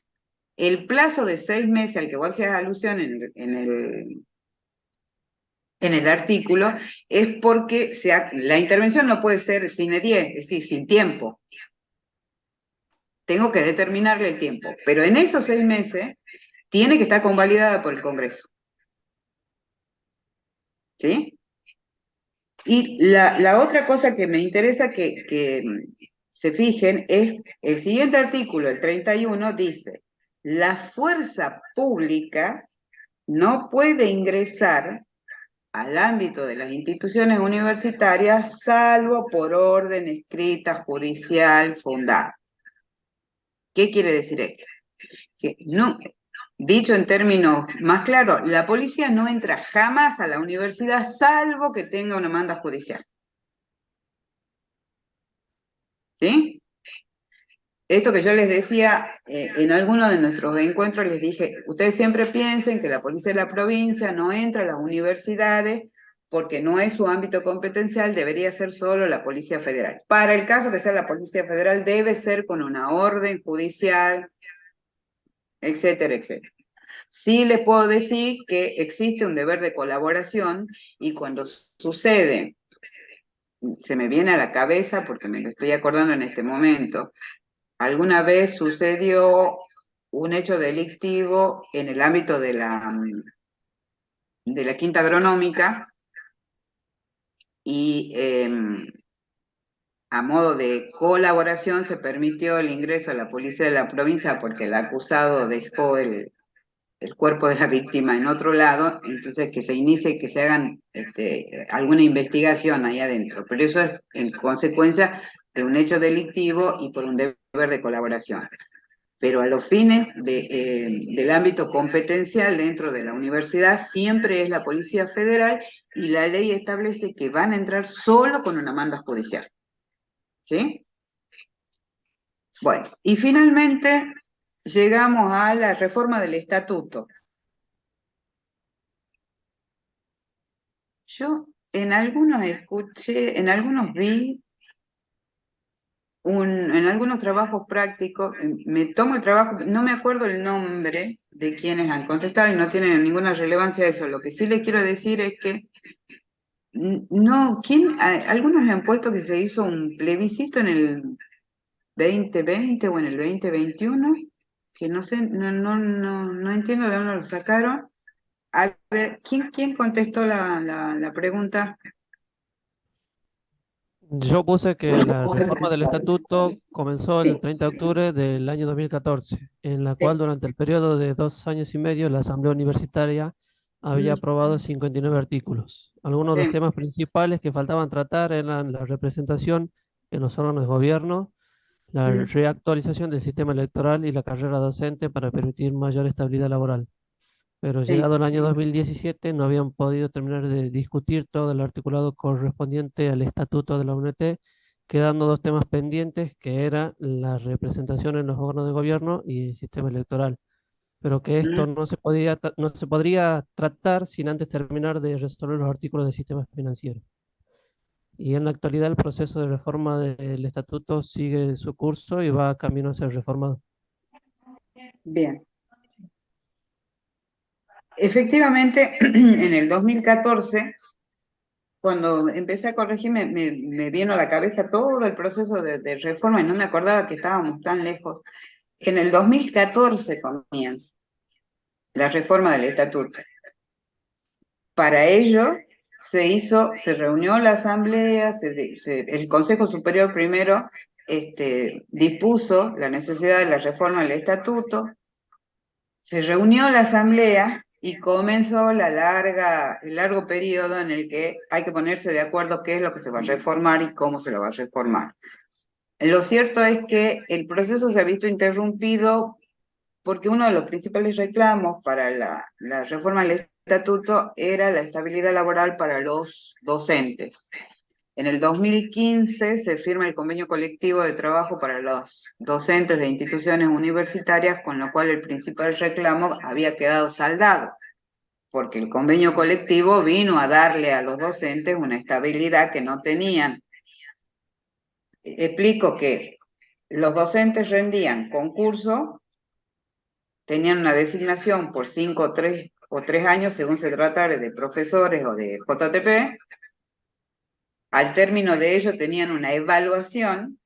El plazo de 6 meses al que vos hacías alusión en el artículo es porque la intervención no puede ser sine die, es decir, sin tiempo. Tengo que determinarle el tiempo, pero en esos 6 meses tiene que estar convalidada por el Congreso. ¿Sí? Y la otra cosa que me interesa que se fijen es el siguiente artículo, el 31, dice, la fuerza pública no puede ingresar al ámbito de las instituciones universitarias salvo por orden escrita judicial fundada. ¿Qué quiere decir esto? Que no, dicho en términos más claros, la policía no entra jamás a la universidad salvo que tenga una manda judicial. ¿sí? Esto que yo les decía, en alguno de nuestros encuentros les dije, ustedes siempre piensen que la policía de la provincia no entra a las universidades porque no es su ámbito competencial, debería ser solo la Policía Federal. Para el caso que sea la Policía Federal, debe ser con una orden judicial, etcétera, etcétera. Sí les puedo decir que existe un deber de colaboración y cuando sucede, se me viene a la cabeza porque me lo estoy acordando en este momento, alguna vez sucedió un hecho delictivo en el ámbito de la Quinta Agronómica y a modo de colaboración se permitió el ingreso a la policía de la provincia porque el acusado dejó el cuerpo de la víctima en otro lado, entonces que se inicie, que se hagan alguna investigación ahí adentro. Pero eso es en consecuencia de un hecho delictivo y por un deber de colaboración. Pero a los fines del ámbito competencial dentro de la universidad siempre es la Policía Federal y la ley establece que van a entrar solo con una manda judicial. ¿Sí? Bueno, y finalmente llegamos a la reforma del estatuto. Yo en algunos escuché, en algunos vi, en algunos trabajos prácticos, me tomo el trabajo, no me acuerdo el nombre de quienes han contestado y no tienen ninguna relevancia eso. Lo que sí les quiero decir es que no, algunos me han puesto que se hizo un plebiscito en el 2020 o en el 2021, que no sé, no entiendo de dónde lo sacaron. A ver, ¿quién contestó la pregunta? Yo puse que la reforma del estatuto comenzó el Sí, 30 de octubre del año 2014, en la cual sí. durante el periodo de 2 años y medio la Asamblea Universitaria había Mm, aprobado 59 artículos. Algunos de los sí. temas principales que faltaban tratar eran la representación en los órganos de gobierno, la Mm, reactualización del sistema electoral y la carrera docente para permitir mayor estabilidad laboral. Pero sí. llegado el año 2017 no habían podido terminar de discutir todo el articulado correspondiente al estatuto de la UNT, quedando dos temas pendientes, que era la representación en los órganos de gobierno y el sistema electoral, pero que esto Mm, no se podría tratar sin antes terminar de resolver los artículos del sistema financiero. Y en la actualidad el proceso de reforma del estatuto sigue su curso y va camino a ser reformado. bien. Efectivamente, en el 2014, cuando empecé a corregir, me vino a la cabeza todo el proceso de reforma y no me acordaba que estábamos tan lejos. En el 2014 comienza la reforma del estatuto. Para ello se reunió la asamblea, el Consejo Superior primero dispuso la necesidad de la reforma del estatuto, se reunió la asamblea y comenzó el largo periodo en el que hay que ponerse de acuerdo qué es lo que se va a reformar y cómo se lo va a reformar. Lo cierto es que el proceso se ha visto interrumpido porque uno de los principales reclamos para la reforma del estatuto era la estabilidad laboral para los docentes. En el 2015 se firma el convenio colectivo de trabajo para los docentes de instituciones universitarias, con lo cual el principal reclamo había quedado saldado, porque el convenio colectivo vino a darle a los docentes una estabilidad que no tenían. Explico que los docentes rendían concurso, tenían una designación por 5 o 3 años, según se tratara de profesores o de JTP. Al término de ello tenían una evaluación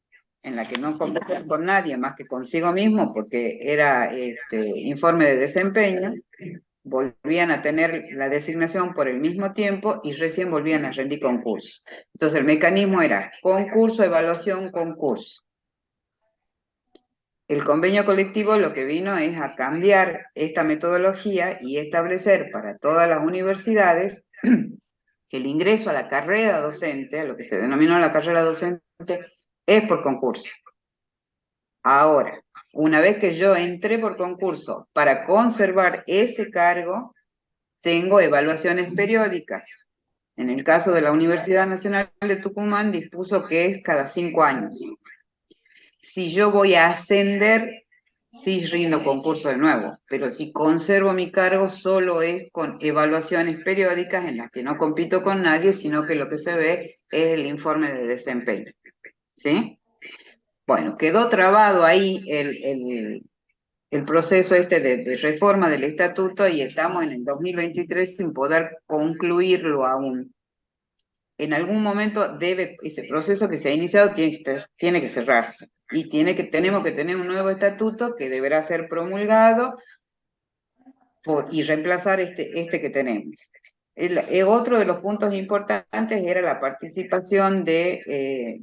en la que no competían con nadie más que consigo mismo, porque era informe de desempeño, volvían a tener la designación por el mismo tiempo y recién volvían a rendir concurso. Entonces el mecanismo era concurso, evaluación, concurso. El convenio colectivo lo que vino es a cambiar esta metodología y establecer para todas las universidades que el ingreso a la carrera docente, a lo que se denominó la carrera docente, es por concurso. Ahora, una vez que yo entré por concurso para conservar ese cargo, tengo evaluaciones periódicas. En el caso de la Universidad Nacional de Tucumán dispuso que es cada 5 años. si yo voy a ascender, sí rindo concurso de nuevo, pero si conservo mi cargo solo es con evaluaciones periódicas en las que no compito con nadie, sino que lo que se ve es el informe de desempeño. ¿Sí? Bueno, quedó trabado ahí el proceso de reforma del estatuto y estamos en el 2023 sin poder concluirlo aún. En algún momento ese proceso que se ha iniciado tiene que cerrarse y tenemos que tener un nuevo estatuto que deberá ser promulgado y reemplazar este que tenemos. Otro de los puntos importantes era la participación de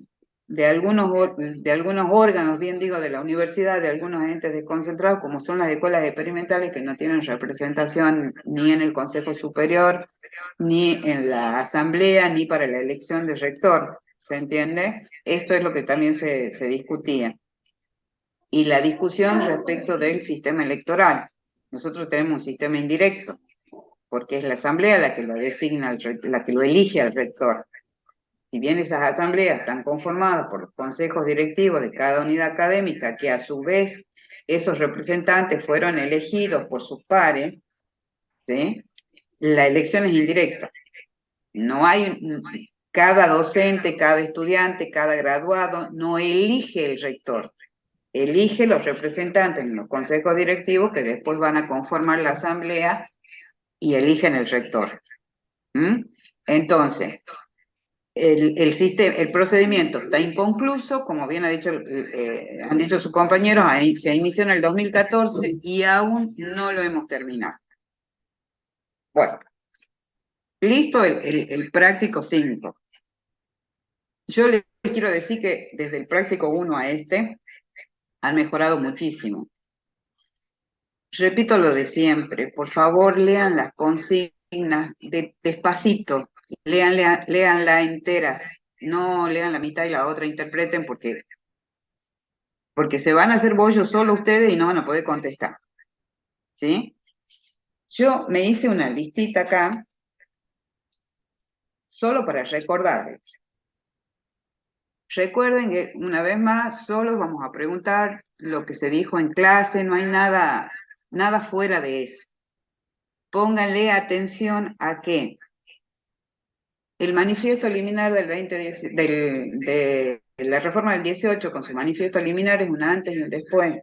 algunos órganos, bien digo, de la universidad, de algunos entes desconcentrados, como son las escuelas experimentales, que no tienen representación ni en el Consejo Superior, ni en la Asamblea, ni para la elección de rector. ¿Se entiende? Esto es lo que también se discutía. Y la discusión respecto del sistema electoral. Nosotros tenemos un sistema indirecto, porque es la asamblea la que lo designa, la que lo elige al rector. Si bien esas asambleas están conformadas por los consejos directivos de cada unidad académica, que a su vez esos representantes fueron elegidos por sus pares, ¿sí? La elección es indirecta. No hay, cada docente, cada estudiante, cada graduado no elige el rector, elige los representantes en los consejos directivos que después van a conformar la asamblea y eligen el rector. Entonces, el procedimiento está inconcluso, como bien han dicho sus compañeros, se inició en el 2014 y aún no lo hemos terminado. Bueno, listo el práctico 5. Yo les quiero decir que desde el práctico 1 a han mejorado muchísimo. Repito lo de siempre, por favor lean las consignas despacito, leanla enteras, no lean la mitad y la otra interpreten porque se van a hacer bollos solo ustedes y no van a poder contestar. ¿Sí? Yo me hice una listita acá, solo para recordarles. Recuerden que una vez más, solo vamos a preguntar lo que se dijo en clase, no hay nada fuera de eso. Pónganle atención a que el manifiesto liminar de la reforma del 18 con su manifiesto liminar es un antes y un después.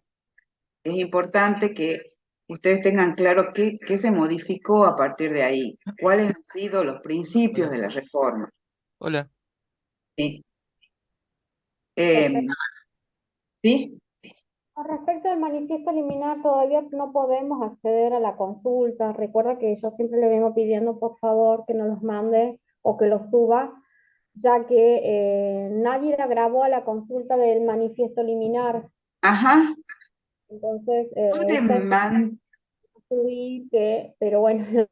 Es importante que ustedes tengan claro qué se modificó a partir de ahí, cuáles han sido los principios de la reforma. Hola. ¿Sí? Perfecto. ¿Sí? Con respecto al manifiesto liminar, todavía no podemos acceder a la consulta. Recuerda que yo siempre le vengo pidiendo, por favor, que nos los mande o que los suba, ya que nadie la grabó a la consulta del manifiesto liminar. Ajá. Entonces, Yo le subir pero bueno, Yo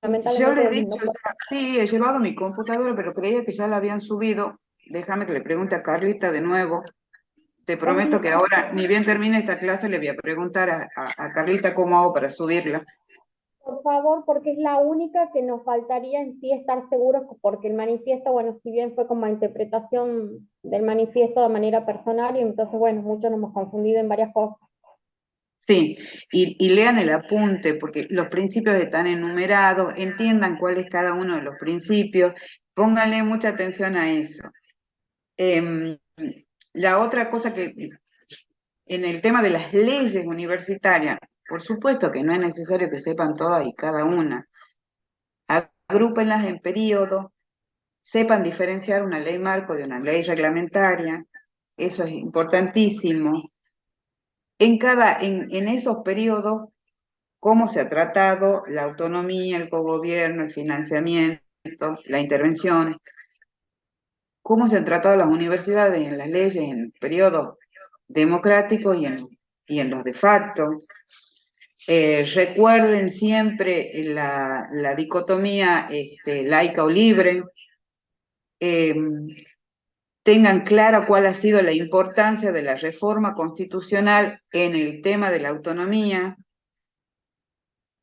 lamentablemente le he dicho, no puedo. sí, he llevado mi computadora, pero creía que ya la habían subido. Déjame que le pregunte a Carlita de nuevo. Te prometo que ahora, ni bien termine esta clase, le voy a preguntar a Carlita cómo hago para subirla. Por favor, porque es la única que nos faltaría en sí estar seguros, porque el manifiesto, bueno, si bien fue como interpretación del manifiesto de manera personal, y entonces, bueno, muchos nos hemos confundido en varias cosas. Sí, y lean el apunte, porque los principios están enumerados, entiendan cuál es cada uno de los principios, pónganle mucha atención a eso. La otra cosa que, en el tema de las leyes universitarias, por supuesto que no es necesario que sepan todas y cada una. Agrúpenlas en periodo, sepan diferenciar una ley marco de una ley reglamentaria, eso es importantísimo. En esos periodos, cómo se ha tratado la autonomía, el cogobierno, el financiamiento, la intervención, cómo se han tratado las universidades en las leyes en el periodo democrático y en los de facto. Recuerden siempre la dicotomía laica o libre. Tengan clara cuál ha sido la importancia de la reforma constitucional en el tema de la autonomía.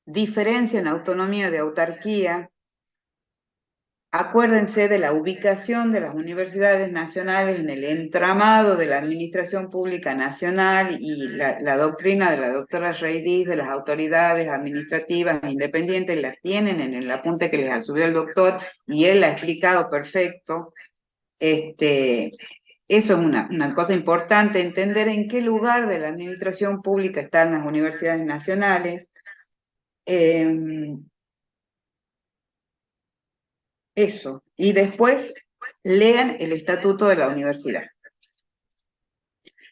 Diferencian autonomía de autarquía. acuérdense de la ubicación de las universidades nacionales en el entramado de la administración pública nacional y la doctrina de la doctora Reidis de las autoridades administrativas independientes las tienen en el apunte que les subió el doctor y él la ha explicado perfecto. Eso es una cosa importante, entender en qué lugar de la administración pública están las universidades nacionales. Eso. Y después lean el estatuto de la universidad.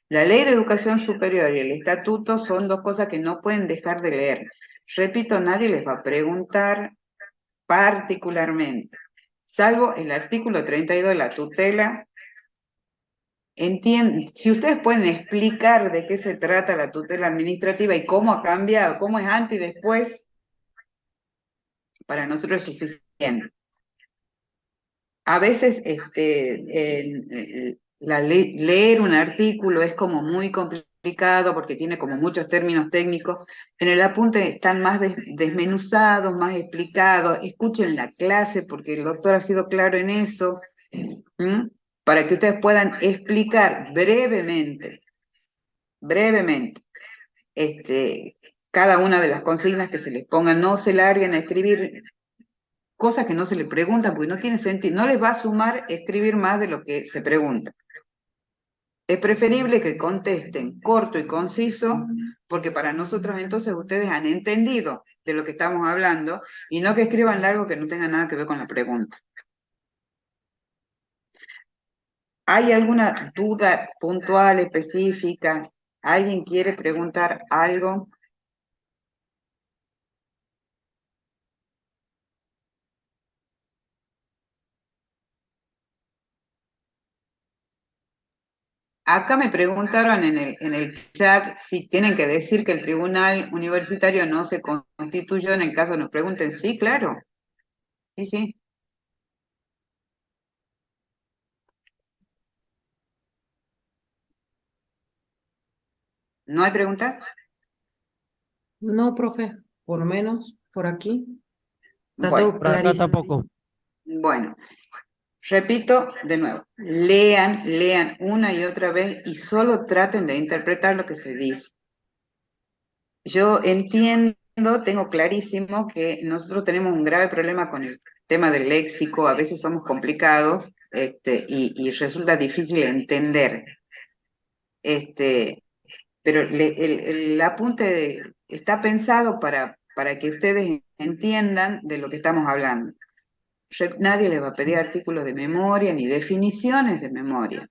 La ley de educación superior y el estatuto son dos cosas que no pueden dejar de leer. Repito, nadie les va a preguntar particularmente, salvo el artículo 32 de la tutela. Si ustedes pueden explicar de qué se trata la tutela administrativa y cómo ha cambiado, cómo es antes y después, para nosotros es suficiente. A veces leer un artículo es como muy complicado porque tiene como muchos términos técnicos. En el apunte están más desmenuzados, más explicados. Escuchen la clase porque el doctor ha sido claro en eso, para que ustedes puedan explicar brevemente, cada una de las consignas que se les pongan. No se larguen a escribir cosas que no se les preguntan, porque no tiene sentido, no les va a sumar escribir más de lo que se pregunta. Es preferible que contesten corto y conciso, porque para nosotros entonces ustedes han entendido de lo que estamos hablando, y no que escriban largo que no tenga nada que ver con la pregunta. ¿Hay alguna duda puntual, específica? ¿Alguien quiere preguntar algo? Acá me preguntaron en el chat si tienen que decir que el tribunal universitario no se constituyó en el caso nos pregunten. Sí, claro. Sí, sí. ¿No hay preguntas? No, profe, por lo menos por aquí está todo Bueno, Por acá clarísimo. tampoco. bueno. Repito de nuevo, lean una y otra vez y solo traten de interpretar lo que se dice. Yo entiendo, tengo clarísimo que nosotros tenemos un grave problema con el tema del léxico, a veces somos complicados y resulta difícil entender. Pero el apunte está pensado para que ustedes entiendan de lo que estamos hablando. Nadie les va a pedir artículos de memoria ni definiciones de memoria.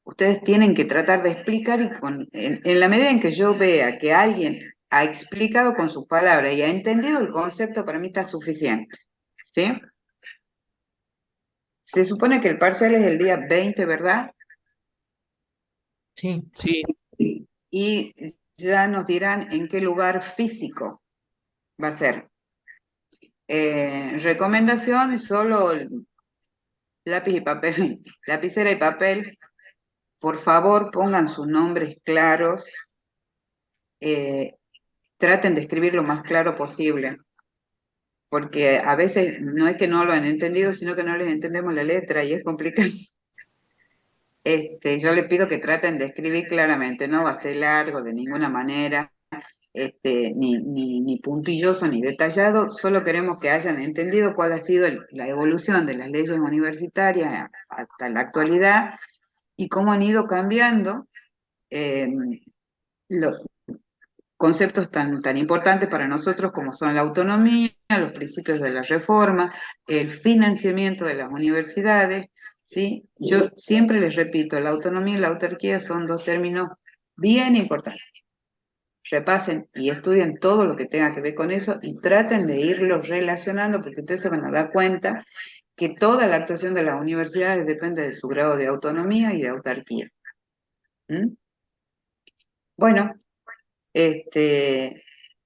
Ustedes tienen que tratar de explicar y en la medida en que yo vea que alguien ha explicado con sus palabras y ha entendido el concepto, para mí está suficiente. ¿Sí? Se supone que el parcial es el día 20, ¿verdad? Sí. Sí, Y ya nos dirán en qué lugar físico va a ser. Recomendación, solo lápiz y papel, lapicera y papel. Por favor, pongan sus nombres claros. Traten de escribir lo más claro posible, porque a veces no es que no lo han entendido, sino que no les entendemos la letra y es complicado. Yo les pido que traten de escribir claramente, no va a ser largo de ninguna manera, ni puntilloso ni detallado, solo queremos que hayan entendido cuál ha sido la evolución de las leyes universitarias hasta la actualidad y cómo han ido cambiando los conceptos tan importantes para nosotros como son la autonomía, los principios de la reforma, el financiamiento de las universidades, ¿sí? Yo siempre les repito, la autonomía y la autarquía son dos términos bien importantes. Repasen y estudien todo lo que tenga que ver con eso y traten de irlos relacionando porque ustedes se van a dar cuenta que toda la actuación de las universidades depende de su grado de autonomía y de autarquía. Bueno,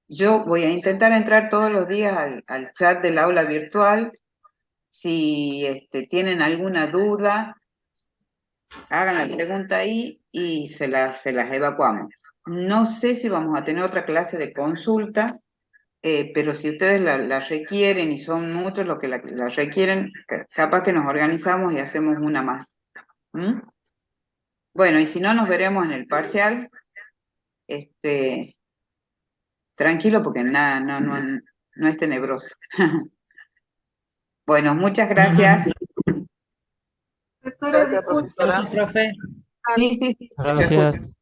yo voy a intentar entrar todos los días al chat del aula virtual. Si tienen alguna duda, hagan la pregunta ahí y se las evacuamos. No sé si vamos a tener otra clase de consulta. pero si ustedes la requieren y son muchos los que la requieren, capaz que nos organizamos y hacemos una más. ¿Mm? Bueno, y si no, nos veremos en el parcial. Tranquilo porque nada, no es tenebroso. Bueno, muchas gracias. Gracias, profesora. Gracias, profe. Sí, sí, sí. Gracias.